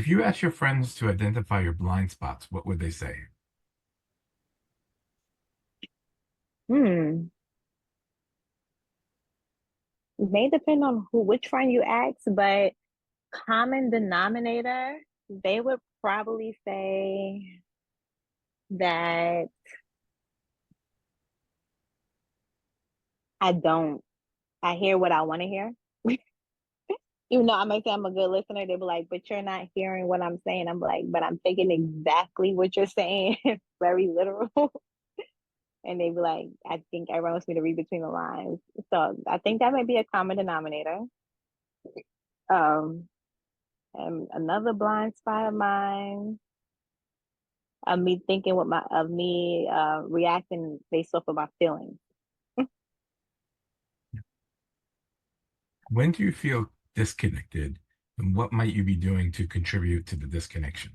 If you ask your friends to identify your blind spots, what would they say? Hmm. It may depend on which friend you ask, but common denominator, they would probably say that I don't. I hear what I want to hear. Even though I might say I'm a good listener, they be like, but you're not hearing what I'm saying. I'm like, but I'm taking exactly what you're saying, very literal. And they be like, I think everyone wants me to read between the lines. So I think that might be a common denominator. Um, and another blind spot of mine, of me thinking with my of me reacting based off of my feelings. When do you feel disconnected, and what might you be doing to contribute to the disconnection?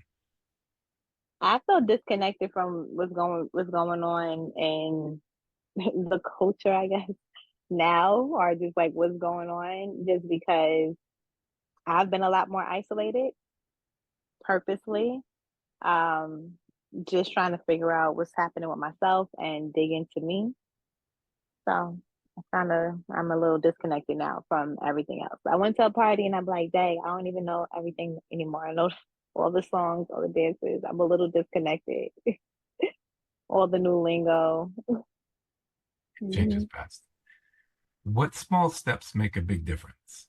I feel disconnected from what's going on in the culture, I guess, now, or just like what's going on, just because I've been a lot more isolated purposely. Um, just trying to figure out what's happening with myself and dig into me. So I'm a little disconnected now from everything else. I went to a party and I'm like, dang, I don't even know everything anymore. I know all the songs, all the dances. I'm a little disconnected. All the new lingo. Changes Mhm. past. What small steps make a big difference?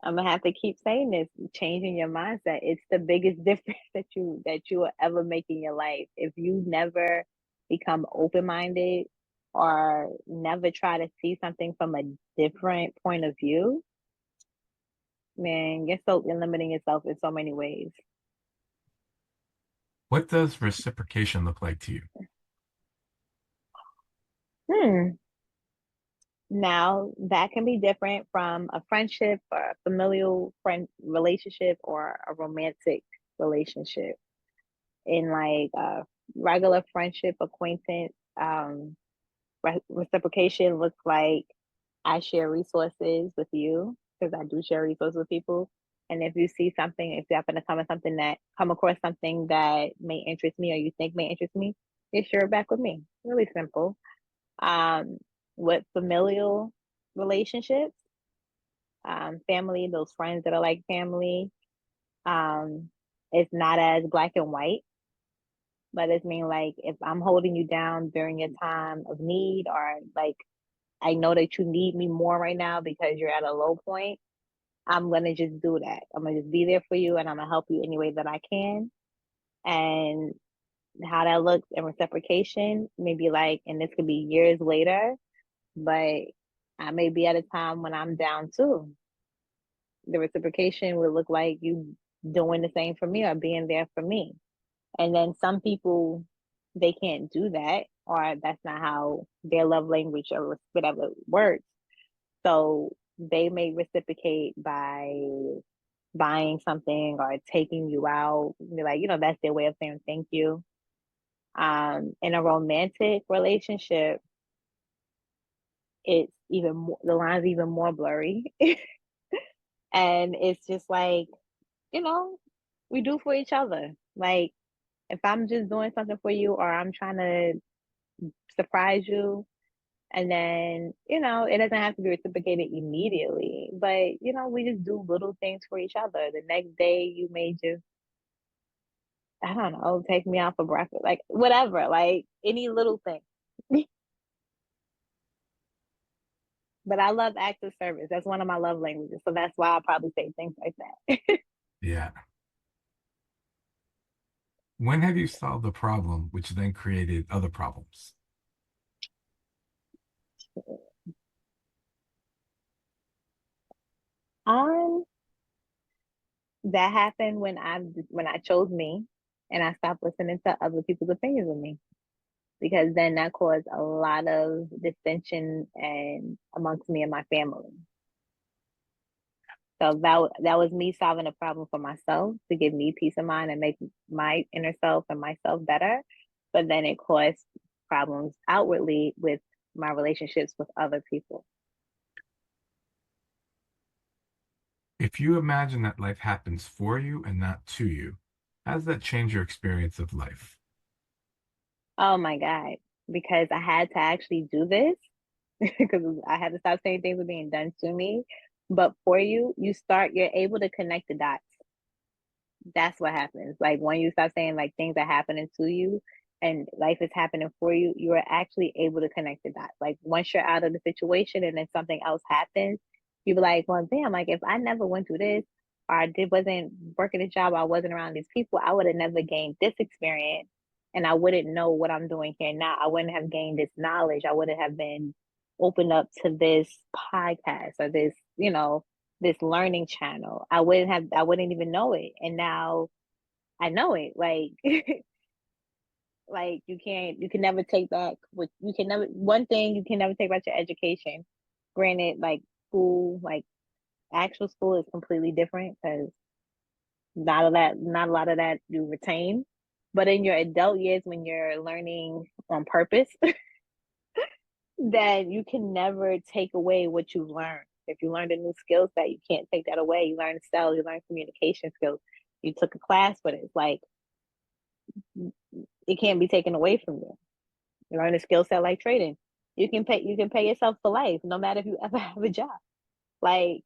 I'm gonna have to keep saying this. Changing your mindset. It's the biggest difference that you will ever make in your life. If you never become open minded or never try to see something from a different point of view, man, you're so limiting yourself in so many ways. What does reciprocation look like to you? Hmm. Now that can be different from a friendship or a familial friend relationship or a romantic relationship. In like a regular friendship acquaintance, reciprocation looks like I share resources with you because I do share resources with people. And if you see something, if you happen to come across something that may interest me or you think may interest me, you share it back with me. Really simple. Um, with familial relationships, family, those friends that are like family, um, it's not as black and white, but it's mean like if I'm holding you down during your time of need, or like I know that you need me more right now because you're at a low point, I'm gonna just do that. I'm gonna just be there for you and I'm gonna help you any way that I can. And how that looks in reciprocation, maybe like, and this could be years later, but I may be at a time when I'm down too. The reciprocation would look like you doing the same for me or being there for me. And then some people, they can't do that, or that's not how their love language or whatever works. So they may reciprocate by buying something or taking you out. Be like, that's their way of saying thank you. In a romantic relationship, it's even more, the line's even more blurry. And it's just like, you know, we do for each other. Like if I'm just doing something for you or I'm trying to surprise you, and then, it doesn't have to be reciprocated immediately, but we just do little things for each other. The next day you may just, I don't know, take me out for breakfast, like whatever, like any little thing. But I love acts of service. That's one of my love languages. So that's why I probably say things like that. Yeah. When have you solved a problem which then created other problems? um, that happened when I chose me and I stopped listening to other people's opinions of me, because then that caused a lot of dissension and amongst me and my family. So that was me solving a problem for myself to give me peace of mind and make my inner self and myself better. But then it caused problems outwardly with my relationships with other people. If you imagine that life happens for you and not to you, how does that change your experience of life? Oh my God. Because I had to actually do this because I had to stop saying things were being done to me. But for you, you're able to connect the dots. That's what happens. Like when you start saying like things are happening to you and life is happening for you, you are actually able to connect the dots. Like once you're out of the situation and then something else happens, you be like, well, damn, like if I never went through this or wasn't working a job, I wasn't around these people, I would have never gained this experience and I wouldn't know what I'm doing here now. I wouldn't have gained this knowledge. I wouldn't have been opened up to this podcast or this, this learning channel. I wouldn't even know it. And now I know it. Like like you can never take back what you can never one thing you can never take back your education. Granted, like school, like actual school is completely different because not a lot of that you retain. But in your adult years when you're learning on purpose, that you can never take away what you've learned. If you learned a new skill set, you can't take that away. You learn sales, you learn communication skills. You took a class for it. It's like it can't be taken away from you. You learn a skill set like trading. You can pay yourself for life, no matter if you ever have a job. Like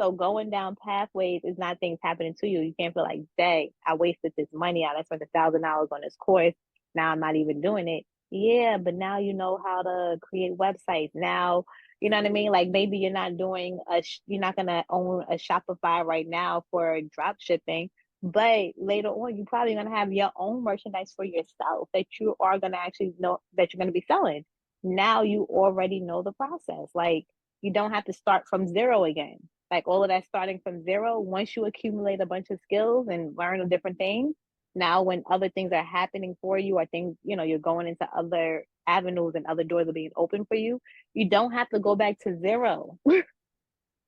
so going down pathways is not things happening to you. You can't feel like, dang, I wasted this money out. I spent $1,000 on this course. Now I'm not even doing it. Yeah, but now you know how to create websites. Now, you know what I mean? Like maybe you're not doing you're not gonna own a Shopify right now for drop shipping, but later on you're probably gonna have your own merchandise for yourself that you are gonna actually know that you're gonna be selling. Now you already know the process. Like you don't have to start from zero again. Like all of that starting from zero, once you accumulate a bunch of skills and learn different things, now when other things are happening for you or things, you're going into other avenues and other doors are being open for you, you don't have to go back to zero.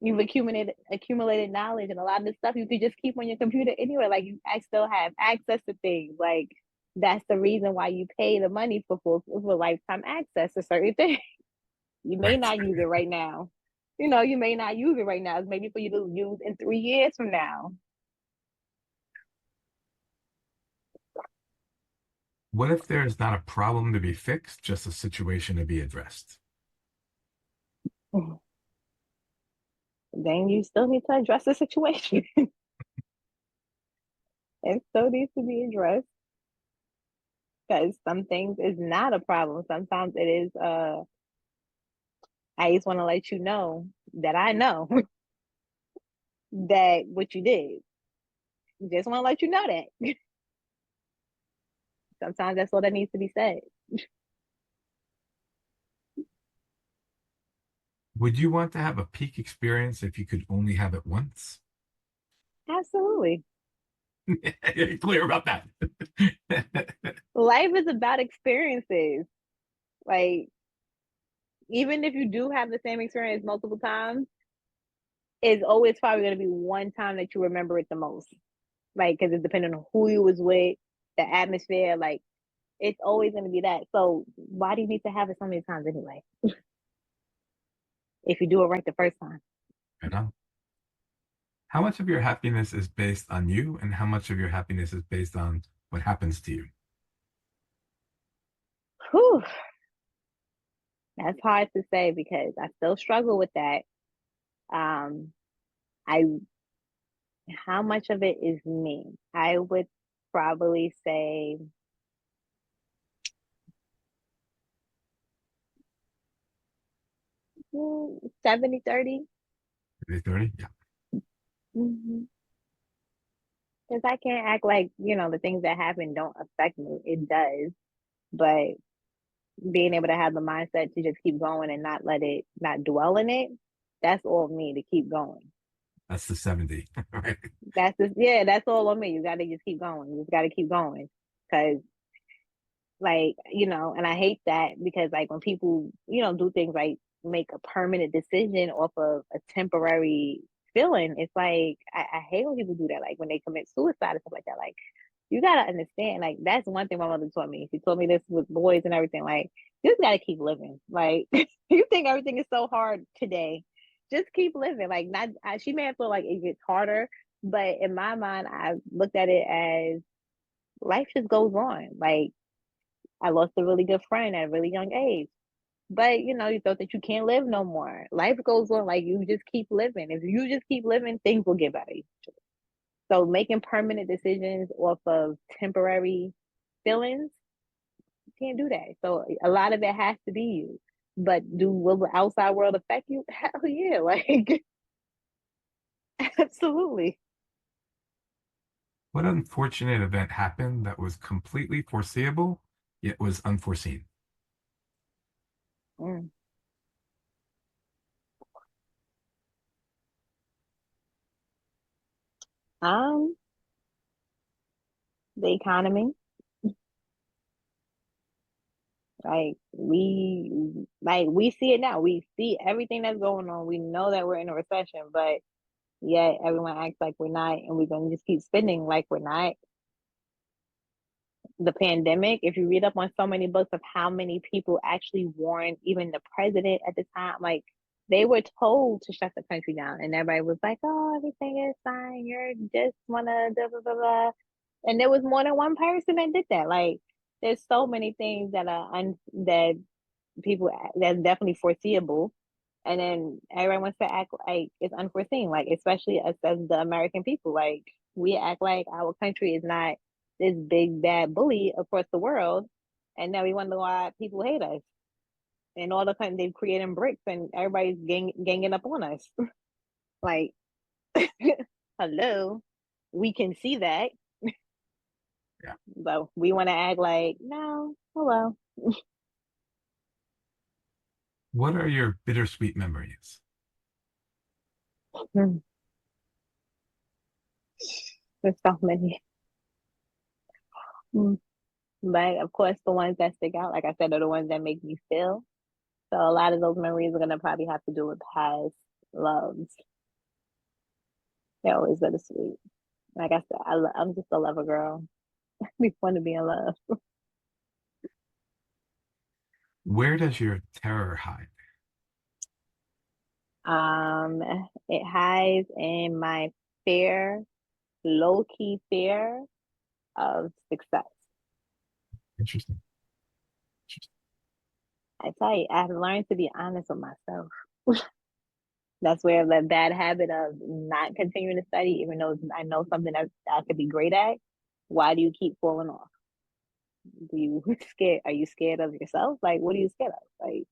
You've accumulated knowledge and a lot of the stuff you could just keep on your computer anyway. Like I still have access to things. Like that's the reason why you pay the money for lifetime access to certain things. You may Right. not use it right now. You may not use it right now. It's maybe for you to use in 3 years from now. What if there is not a problem to be fixed, just a situation to be addressed? Then you still need to address the situation. It still needs to be addressed because some things is not a problem. Sometimes it is I just want to let you know that I know that what you did. Just want to let you know that. Sometimes that's all that needs to be said. Would you want to have a peak experience if you could only have it once? Absolutely. Clear about that. Life is about experiences. Like even if you do have the same experience multiple times, it's always probably going to be one time that you remember it the most. Like, because it depends on who you was with, the atmosphere. Like, it's always going to be that. So, why do you need to have it so many times anyway? If you do it right the first time. Right on. How much of your happiness is based on you, and how much of your happiness is based on what happens to you? Whew, that's hard to say because I still struggle with that. Um, I How much of it is me? I would probably say 70-30. 30? Yeah. Mm-hmm. Because I can't act like, the things that happen don't affect me. It does. But being able to have the mindset to just keep going and not dwell in it, that's all me to keep going. That's the 70. Right. Yeah, that's all on me. You got to just keep going. You just got to keep going. Because, like, and I hate that because, like, when people, do things like make a permanent decision off of a temporary feeling, it's like, I hate when people do that. Like, when they commit suicide and stuff like that. Like, you gotta understand, like that's one thing my mother taught me. She told me this with boys and everything. Like, you just gotta keep living. Like, you think everything is so hard today. just keep living. Like not, she may feel like it gets harder, but in my mind, I looked at it as life just goes on. Like I lost a really good friend at a really young age. But you thought that you can't live no more. Life goes on, like you just keep living. If you just keep living, things will get better. So making permanent decisions off of temporary feelings, you can't do that. So a lot of it has to be you. But will the outside world affect you? Hell yeah, like absolutely. What unfortunate event happened that was completely foreseeable, yet was unforeseen? Mm. Um, the economy. Like we see it now. We see everything that's going on. We know that we're in a recession, but yet everyone acts like we're not, and we're gonna just keep spending like we're not. The pandemic, if you read up on so many books of how many people actually warned even the president at the time, like they were told to shut the country down, and everybody was like, "Oh, everything is fine. You're just wanna blah blah blah blah." And there was more than one person that did that. Like, there's so many things that that people that's definitely foreseeable, and then everyone wants to act like it's unforeseen. Like, especially us as the American people, like we act like our country is not this big bad bully across the world, and now we wonder why people hate us. And all the time they've created bricks, and everybody's ganging up on us. Like, hello, we can see that, Yeah. but we want to act like no. Oh well. What are your bittersweet memories? There's so many. But of course, the ones that stick out, like I said, are the ones that make me feel. So a lot of those memories are gonna probably have to do with past loves. They're always bittersweet. Like I said, I'm just a lover girl. We want to be in love. Where does your terror hide? Um, it hides in my fear, low key fear of success. Interesting. Interesting. I tell you, I've learned to be honest with myself. That's where the bad habit of not continuing to study, even though I know something that I could be great at. Why do you keep falling off? Do you scared? Are you scared of yourself? Like, what are you scared of? Like,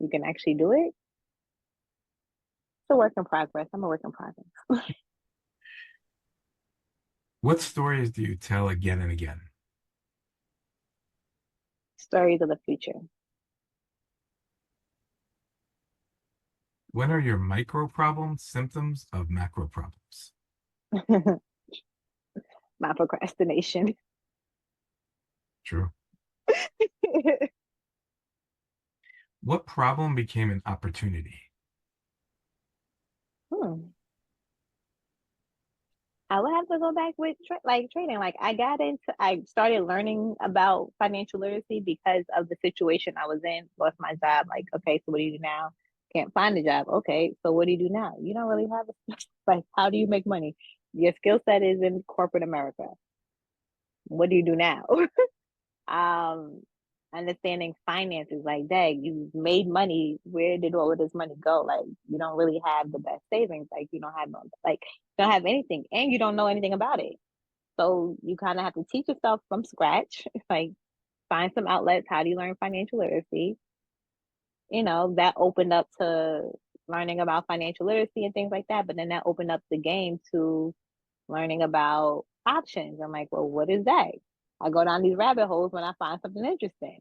you can actually do it. It's a work in progress. I'm a work in progress. What stories do you tell again and again? Stories of the future. When are your micro problems symptoms of macro problems? My procrastination. True. What problem became an opportunity? hmm. I would have to go back with like trading. Like I started learning about financial literacy because of the situation I was in. Lost my job. Like, okay, so what do you do now? Can't find a job. Okay, so what do you do now? You don't really have a like. How do you make money? Your skill set is in corporate America. What do you do now? um, Understanding finances. Like, dang, you made money. Where did all of this money go? Like, you don't really have the best savings. Like, you don't have no like, you don't have anything, and you don't know anything about it. So you kind of have to teach yourself from scratch. Like, find some outlets. How do you learn financial literacy? That opened up to learning about financial literacy and things like that. But then that opened up the game to learning about options. I'm like, well, what is that? I go down these rabbit holes when I find something interesting.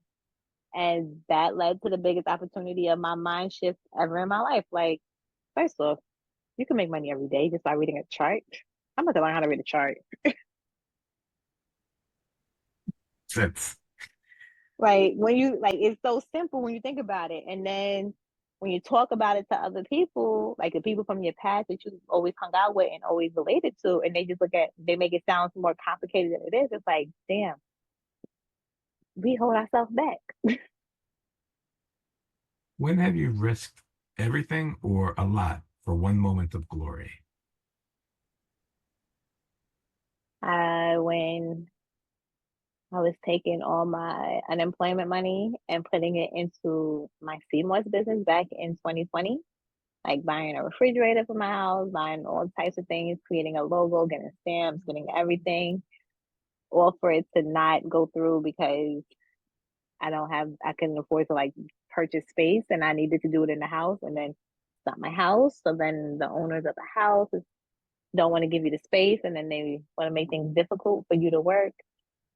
And that led to the biggest opportunity of my mind shift ever in my life. Like, first off, you can make money every day just by reading a chart. I'm about to learn how to read a chart. Sense. Like when you like it's so simple when you think about it. And then when you talk about it to other people, like the people from your past that you always hung out with and always related to, and they make it sound more complicated than it is. It's like, damn, we hold ourselves back. When have you risked everything or a lot for one moment of glory? When I was taking all my unemployment money and putting it into my CMOS business back in 2020, like buying a refrigerator for my house, buying all types of things, creating a logo, getting stamps, getting everything, all for it to not go through because I couldn't afford to like purchase space and I needed to do it in the house and then it's not my house. So then the owners of the house don't want to give you the space and then they want to make things difficult for you to work.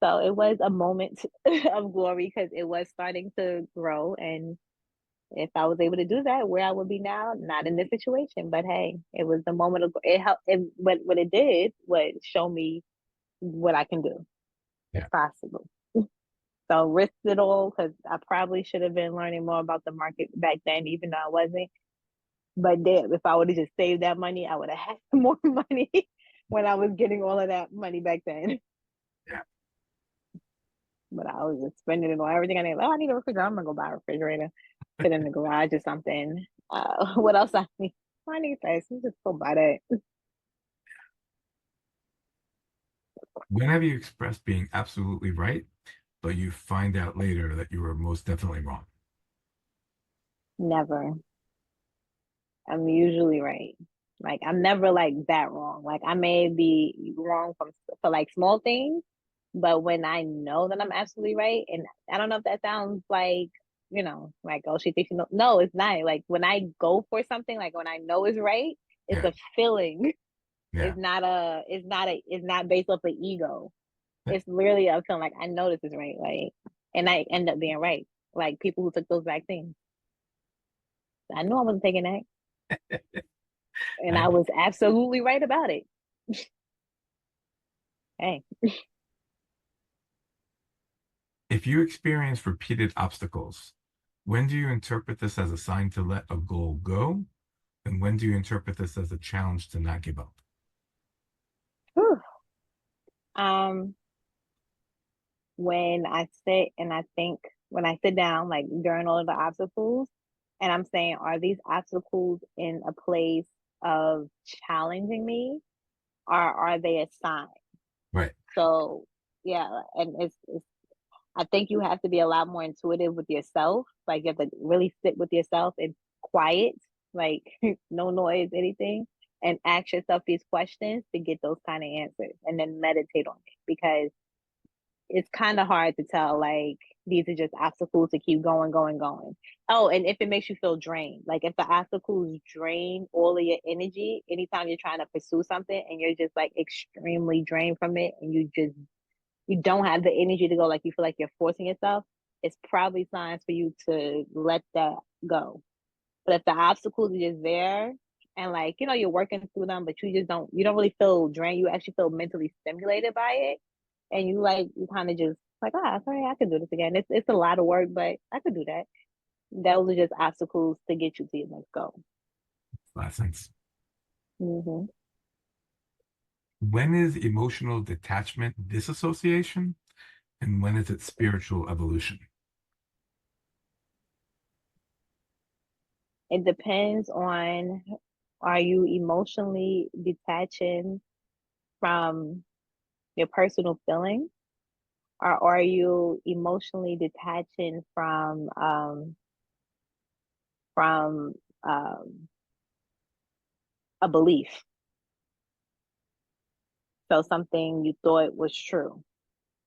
So it was a moment of glory because it was starting to grow. And if I was able to do that, where I would be now, not in this situation. But hey, it was the moment of it helped. What it did was show me what I can do. It's Yeah. possible. So risked it all because I probably should have been learning more about the market back then, even though I wasn't. But damn, if I would have just saved that money, I would have had more money when I was getting all of that money back then. Yeah. But I was just spending it on everything I need. Oh, I need a refrigerator. I'm gonna go buy a refrigerator, put it in the garage or something. What else I need? I need this. Let's just go buy that. When have you expressed being absolutely right, but you find out later that you were most definitely wrong? Never. I'm usually right. Like I'm never like that wrong. Like I may be wrong for like small things, but when I know that I'm absolutely right, and I don't know if that sounds like like oh she thinks no, it's not. Like when I go for something, like when I know it's right, it's Yeah. a feeling. Yeah. It's not based off the ego. It's literally a feeling like I know this is right, like, and I end up being right. Like people who took those vaccines, I knew I wasn't taking that, and I, I was absolutely right about it. Hey, if you experience repeated obstacles, when do you interpret this as a sign to let a goal go? And when do you interpret this as a challenge to not give up? whew. um, when I sit and I think, when I sit down, like during all of the obstacles, and I'm saying, are these obstacles in a place of challenging me, or are they a sign? Right. So yeah, and it's I think you have to be a lot more intuitive with yourself. Like you have to really sit with yourself and quiet, like no noise, anything, and ask yourself these questions to get those kind of answers and then meditate on it because it's kind of hard to tell like these are just obstacles to keep going, going, going. Oh, and if it makes you feel drained, like if the obstacles drain all of your energy, anytime you're trying to pursue something and you're just like extremely drained from it and you don't have the energy to go, like you feel like you're forcing yourself, it's probably signs for you to let that go. But if the obstacles are just there and like, you're working through them, but you don't really feel drained, you actually feel mentally stimulated by it. And you kind of just like, sorry, I can do this again. It's a lot of work, but I could do that. Those are just obstacles to get you to your next goal. Last sense. Mm-hmm. When is emotional detachment disassociation? And when is it spiritual evolution? It depends on, are you emotionally detaching from your personal feelings, or are you emotionally detaching from a belief? So something you thought was true,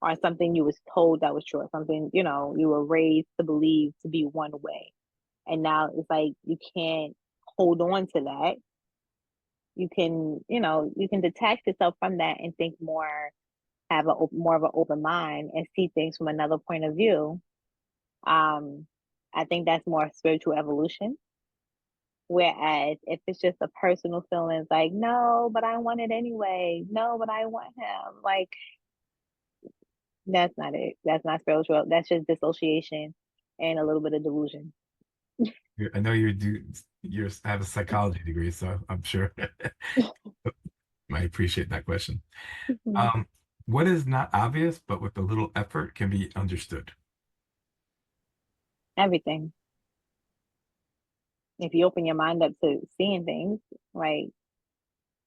or something you was told that was true, or something you were raised to believe to be one way, and now it's like you can't hold on to that. You can detach yourself from that and think more, have more of an open mind and see things from another point of view. um I think that's more spiritual evolution. Whereas if it's just a personal feelings like, no, but I want it anyway. No, but I want him. Like, that's not it. That's not spiritual. That's just dissociation and a little bit of delusion. I know you have a psychology degree, so I'm sure I appreciate that question. Um, what is not obvious, but with a little effort can be understood? Everything. If you open your mind up to seeing things, like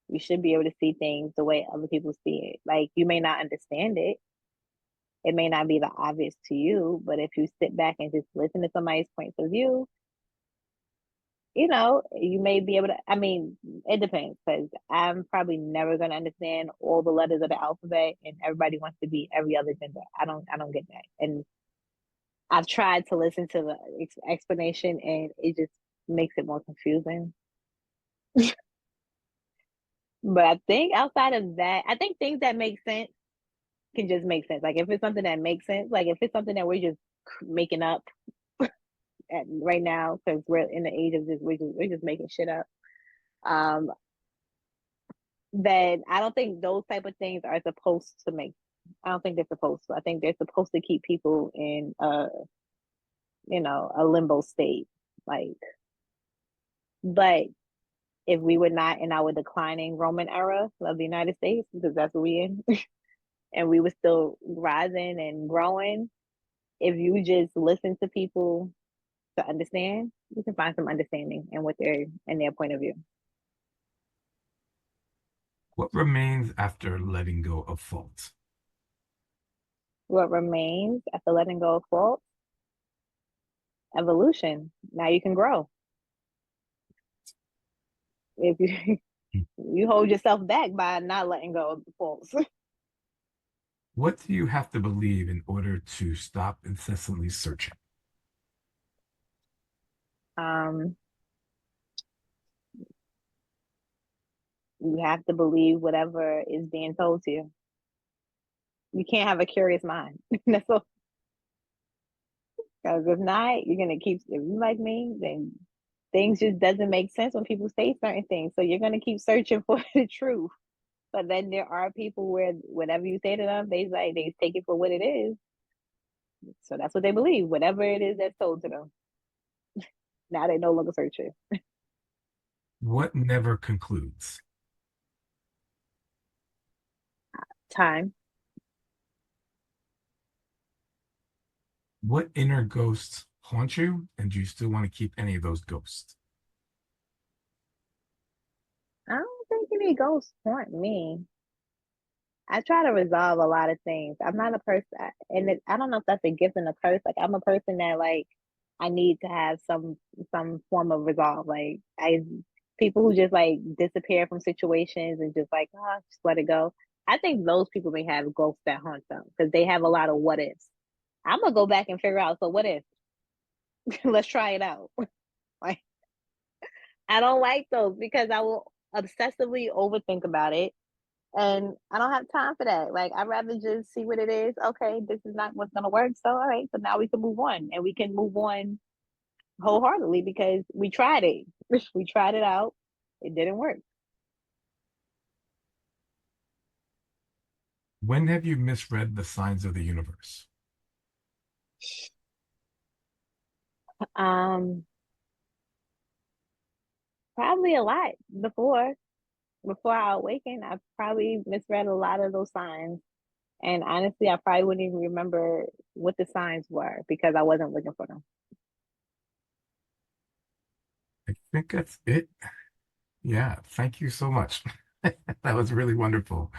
you should be able to see things the way other people see it. Like you may not understand it. It may not be the obvious to you, but if you sit back and just listen to somebody's points of view, you may be able to. I mean, it depends because I'm probably never going to understand all the letters of the alphabet, and everybody wants to be every other gender. I don't get that. And I've tried to listen to the explanation, and it just makes it more confusing. But I think outside of that, I think things that make sense can just make sense. Like if it's something that makes sense, like if it's something that we're just making up right now because we're in the age of just we're just making shit up. Um, then I don't think those type of things are supposed to make. I don't think they're supposed to. I think they're supposed to keep people in a limbo state. Like, but if we were not in our declining Roman era of the United States, because that's what we in, and we were still rising and growing, if you just listen to people to understand, you can find some understanding in what they're in their point of view. What remains after letting go of fault? What remains after letting go of fault? Evolution. Now you can grow. If you you hold yourself back by not letting go of the faults. What do you have to believe in order to stop incessantly searching? um, you have to believe whatever is being told to you. You can't have a curious mind. That's all. Because if not, you're gonna keep. If you like me, then things just doesn't make sense when people say certain things. So you're gonna keep searching for the truth. But then there are people where whatever you say to them, they take it for what it is. So that's what they believe, whatever it is that's told to them. Now they no longer searching. What never concludes? Time. What inner ghosts haunt you, and do you still want to keep any of those ghosts? I don't think any ghosts haunt me. I try to resolve a lot of things. I'm not a person, and I don't know if that's a gift and a curse. Like I'm a person that like I need to have some form of resolve. Like I people who just like disappear from situations and just like just let it go. I think those people may have ghosts that haunt them because they have a lot of what ifs. I'm gonna go back and figure out. So what if? Let's try it out. Like I don't like those because I will obsessively overthink about it and I don't have time for that. Like I'd rather just see what it is. Okay, this is not what's gonna work. So all right, so now we can move on and we can move on wholeheartedly because we tried it. We tried it out. It didn't work. When have you misread the signs of the universe? Um, Probably a lot before I awakened. I probably misread a lot of those signs. And honestly, I probably wouldn't even remember what the signs were because I wasn't looking for them. I think that's it. Yeah, thank you so much. That was really wonderful.